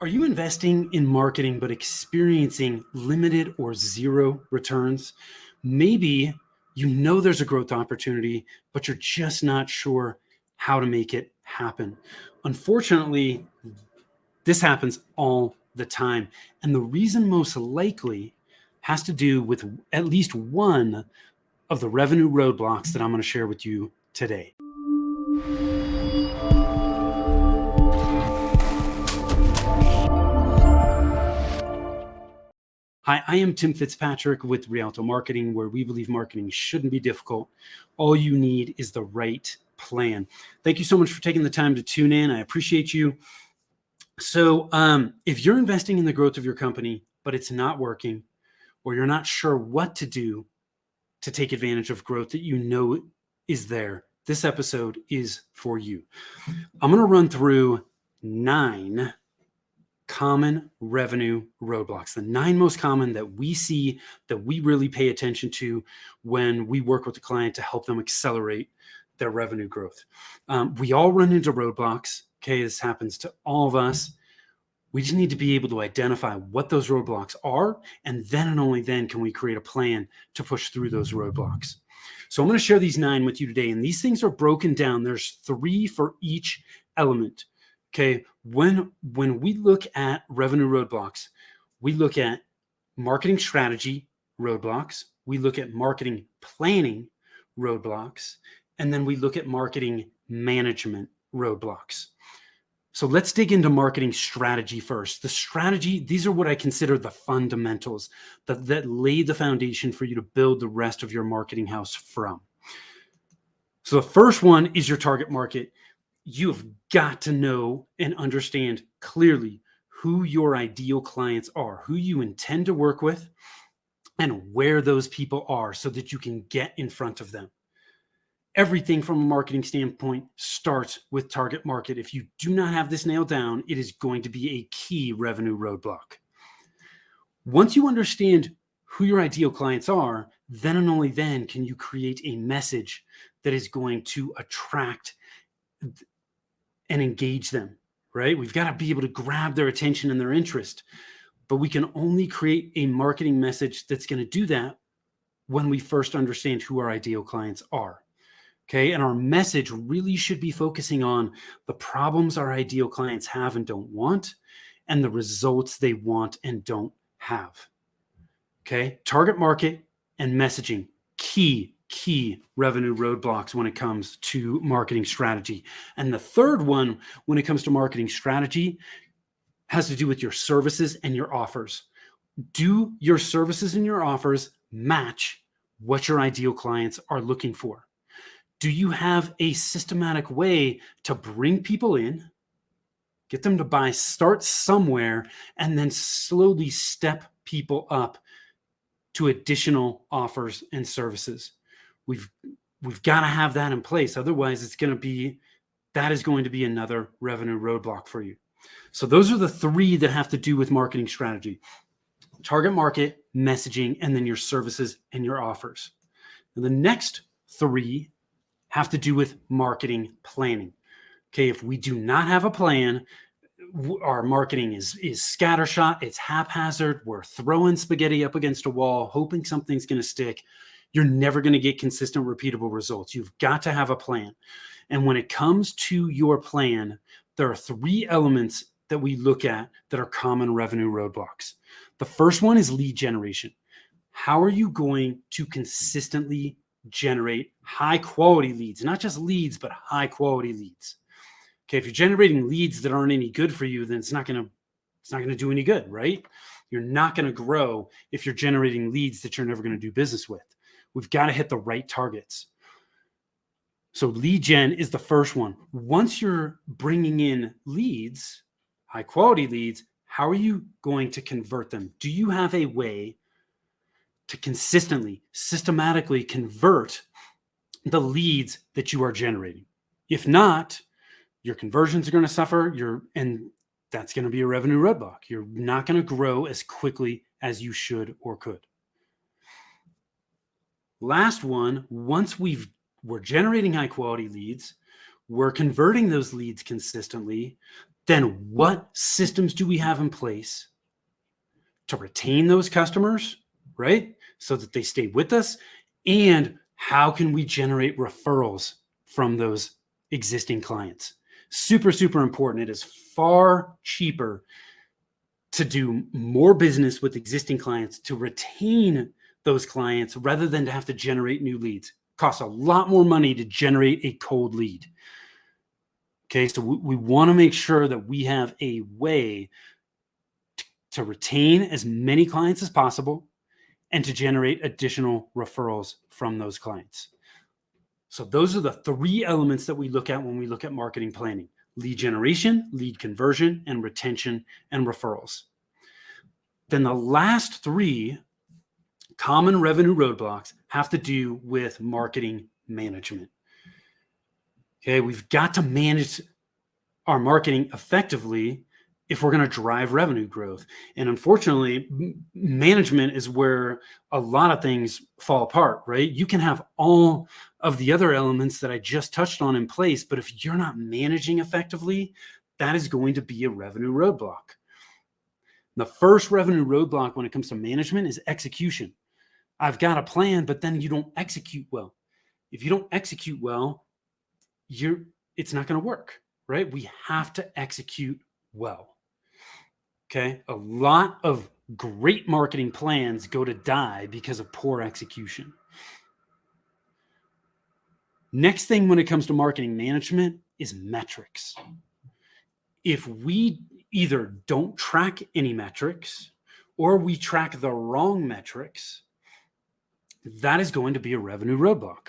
Are you investing in marketing but experiencing limited or zero returns? Maybe you know there's a growth opportunity, but you're just not sure how to make it happen. Unfortunately, this happens all the time. And the reason most likely has to do with at least one of the revenue roadblocks that I'm going to share with you today. Hi, I am Tim Fitzpatrick with Rialto Marketing, where we believe marketing shouldn't be difficult. All you need is the right plan. Thank you so much for taking the time to tune in. I appreciate you. So if you're investing in the growth of your company, but it's not working, or you're not sure what to do to take advantage of growth that you know is there, this episode is for you. I'm going to run through 9 common revenue roadblocks, the 9 most common that we see that we really pay attention to when we work with the client to help them accelerate their revenue growth. We all run into roadblocks. Okay, this happens to all of us. We just need to be able to identify what those roadblocks are, and then and only then can we create a plan to push through those roadblocks. So I'm going to share these 9 with you today, and these things are broken down. There's 3 for each element. Okay, when we look at revenue roadblocks, we look at marketing strategy roadblocks, we look at marketing planning roadblocks, and then we look at marketing management roadblocks. So let's dig into marketing strategy first. The strategy, these are what I consider the fundamentals that lay the foundation for you to build the rest of your marketing house from. So the first one is your target market. You've got to know and understand clearly who your ideal clients are, who you intend to work with, and where those people are so that you can get in front of them. Everything from a marketing standpoint starts with target market. If you do not have this nailed down, it is going to be a key revenue roadblock. Once you understand who your ideal clients are, then and only then can you create a message that is going to attract and engage them, right? We've got to be able to grab their attention and their interest, but we can only create a marketing message that's going to do that when we first understand who our ideal clients are. Okay, and our message really should be focusing on the problems our ideal clients have and don't want, and the results they want and don't have. Okay, target market and messaging, key revenue roadblocks when it comes to marketing strategy. And the third one, when it comes to marketing strategy, has to do with your services and your offers. Do your services and your offers match what your ideal clients are looking for? Do you have a systematic way to bring people in, get them to buy, start somewhere, and then slowly step people up to additional offers and services? We've got to have that in place. Otherwise, that is going to be another revenue roadblock for you. So those are the 3 that have to do with marketing strategy: target market, messaging, and then your services and your offers. And the next 3 have to do with marketing planning. Okay, if we do not have a plan, our marketing is scattershot, it's haphazard, we're throwing spaghetti up against a wall, hoping something's going to stick, you're never going to get consistent, repeatable results. You've got to have a plan. And when it comes to your plan, there are 3 elements that we look at that are common revenue roadblocks. The first one is lead generation. How are you going to consistently generate high quality leads? Not just leads, but high quality leads. Okay, if you're generating leads that aren't any good for you, then it's not going to do any good, right? You're not going to grow if you're generating leads that you're never going to do business with. We've got to hit the right targets. So lead gen is the first one. Once you're bringing in leads, high quality leads, how are you going to convert them? Do you have a way to consistently, systematically convert the leads that you are generating? If not, your conversions are going to suffer, and that's going to be a revenue roadblock. You're not going to grow as quickly as you should or could. Last one, once we're generating high quality leads, we're converting those leads consistently, Then what systems do we have in place to retain those customers, right? So that they stay with us. And how can we generate referrals from those existing clients? Super, super important. It is far cheaper to do more business with existing clients, to retain those clients rather than to have to generate new leads. It costs a lot more money to generate a cold lead. Okay, so we want to make sure that we have a way to retain as many clients as possible and to generate additional referrals from those clients. So those are the three elements that we look at when we look at marketing planning: lead generation, lead conversion, and retention and referrals. Then the last three common revenue roadblocks have to do with marketing management. Okay, we've got to manage our marketing effectively if we're going to drive revenue growth. And unfortunately, management is where a lot of things fall apart, right? You can have all of the other elements that I just touched on in place, but if you're not managing effectively, that is going to be a revenue roadblock. The first revenue roadblock when it comes to management is execution. I've got a plan, but then you don't execute well. If you don't execute well, it's not going to work, right? We have to execute well. Okay. A lot of great marketing plans go to die because of poor execution. Next thing when it comes to marketing management is metrics. If we either don't track any metrics or we track the wrong metrics, that is going to be a revenue roadblock.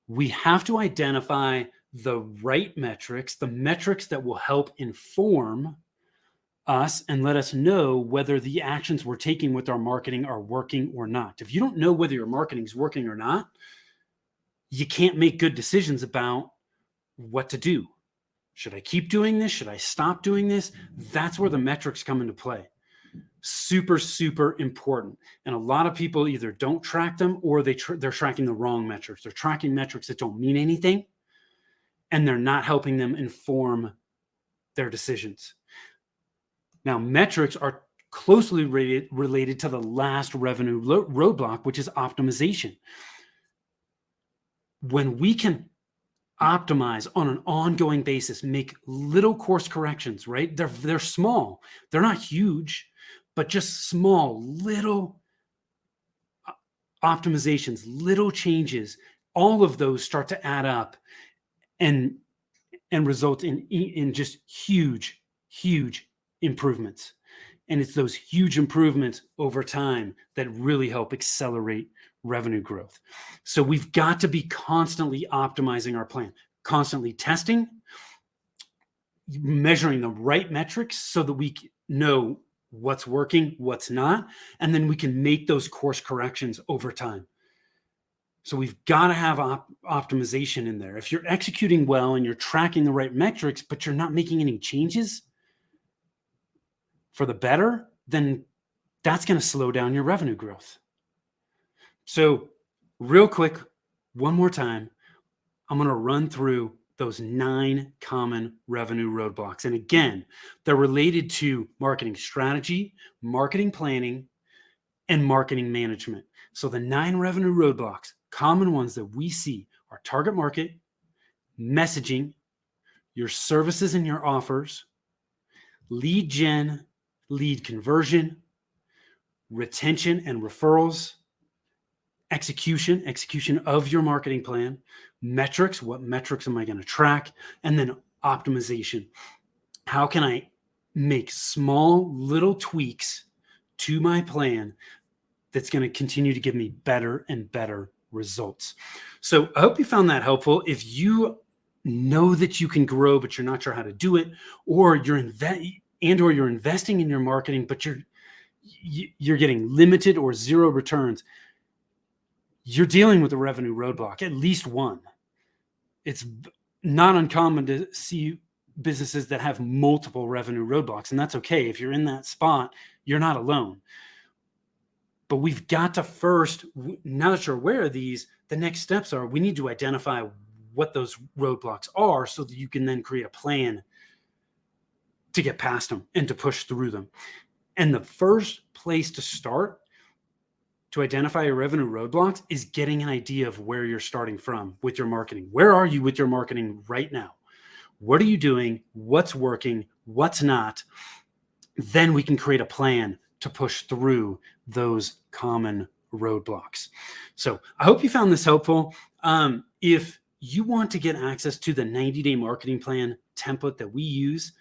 We have to identify the right metrics, the metrics that will help inform us and let us know whether the actions we're taking with our marketing are working or not. If you don't know whether your marketing is working or not, you can't make good decisions about what to do. Should I keep doing this? Should I stop doing this? That's where the metrics come into play. Super, super important. And a lot of people either don't track them or they're tracking the wrong metrics. They're tracking metrics that don't mean anything, and they're not helping them inform their decisions. Now, metrics are closely related to the last revenue roadblock, which is optimization. When we can optimize on an ongoing basis, make little course corrections, right? They're small. They're not huge, but just small, little optimizations, little changes. All of those start to add up and result in just huge, huge improvements. And it's those huge improvements over time that really help accelerate revenue growth. So we've got to be constantly optimizing our plan, constantly testing, measuring the right metrics so that we know what's working, what's not, and then we can make those course corrections over time. So we've got to have optimization in there. If you're executing well and you're tracking the right metrics, but you're not making any changes for the better, then that's going to slow down your revenue growth. So real quick, one more time, I'm going to run through those 9 common revenue roadblocks. And again, they're related to marketing strategy, marketing planning, and marketing management. So the 9 revenue roadblocks, common ones that we see, are target market, messaging, your services and your offers, lead gen, lead conversion, retention and referrals, execution of your marketing plan, metrics, what metrics am I going to track, and then optimization. How can I make small little tweaks to my plan that's going to continue to give me better and better results? So I hope you found that helpful. If you know that you can grow, but you're not sure how to do it, or you're investing in your marketing, but you're getting limited or zero returns, you're dealing with a revenue roadblock, at least one. It's not uncommon to see businesses that have multiple revenue roadblocks, and that's okay. If you're in that spot, you're not alone. But we've got to first, now that you're aware of these, the next steps are we need to identify what those roadblocks are so that you can then create a plan to get past them and to push through them. And the first place to start to identify your revenue roadblocks is getting an idea of where you're starting from with your marketing. Where are you with your marketing right now? What are you doing? What's working? What's not? Then we can create a plan to push through those common roadblocks. So I hope you found this helpful. If you want to get access to the 90-day marketing plan template that we use,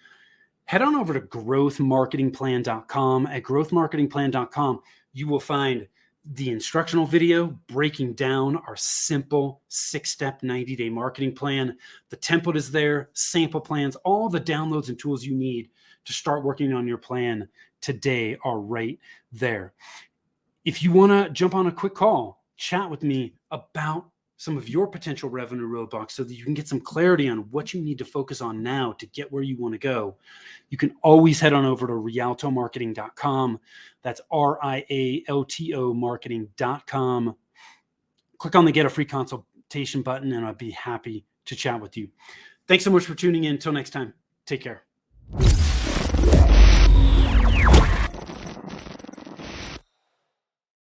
head on over to growthmarketingplan.com. At growthmarketingplan.com, you will find the instructional video breaking down our simple 6-step 90-day marketing plan. The template is there, sample plans, all the downloads and tools you need to start working on your plan today are right there. If you want to jump on a quick call, chat with me about some of your potential revenue roadblocks so that you can get some clarity on what you need to focus on now to get where you want to go, you can always head on over to rialtomarketing.com. That's RIALTO marketing.com. Click on the Get a Free Consultation button, and I'd be happy to chat with you. Thanks so much for tuning in. Until next time, take care.